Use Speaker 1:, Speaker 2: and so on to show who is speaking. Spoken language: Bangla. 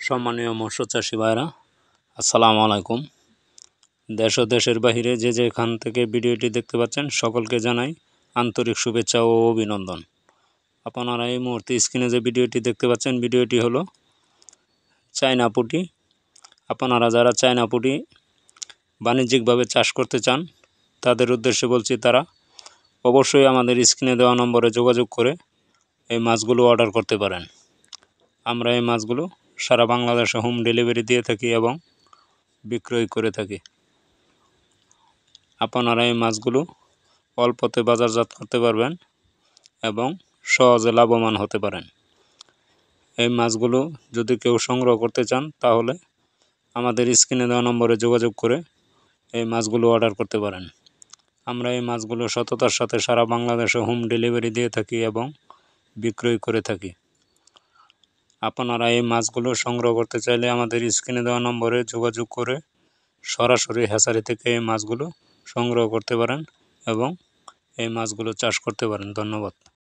Speaker 1: সম্মানীয় মৎস্য চাষী ভাইরা, আসসালামু আলাইকুম। দেশ ও দেশের বাহিরে যে যেখান থেকে ভিডিওটি দেখতে পাচ্ছেন সকলকে জানাই আন্তরিক শুভেচ্ছা ও অভিনন্দন। আপনারা এই মুহূর্তে স্ক্রিনে যে ভিডিওটি দেখতে পাচ্ছেন, ভিডিওটি হলো চায়না পুঁটি। আপনারা যারা চায়না পুঁটি বাণিজ্যিকভাবে চাষ করতে চান তাদের উদ্দেশ্যে বলছি, তারা অবশ্যই আমাদের স্ক্রিনে দেওয়া নম্বরে যোগাযোগ করে এই মাছগুলো অর্ডার করতে পারেন। আমরা এই মাছগুলো সারা বাংলাদেশে হোম ডেলিভারি দিয়ে থাকি এবং বিক্রয় করে থাকি। আপনারা এই মাছগুলো অল্পতে বাজারজাত করতে পারবেন এবং সহজে লাভবান হতে পারেন। এই মাছগুলো যদি কেউ সংগ্রহ করতে চান তাহলে আমাদের স্ক্রিনে দেওয়া নম্বরে যোগাযোগ করে এই মাছগুলো অর্ডার করতে পারেন। আমরা এই মাছগুলো সততার সাথে সারা বাংলাদেশে হোম ডেলিভারি দিয়ে থাকি এবং বিক্রয় করে থাকি। আপনারা এই মাছগুলো সংগ্রহ করতে চাইলে আমাদের স্ক্রিনে দেওয়া নম্বরে যোগাযোগ করে সরাসরি হ্যাচারি থেকে এই মাছগুলো সংগ্রহ করতে পারেন এবং এই মাছগুলো চাষ করতে পারেন। ধন্যবাদ।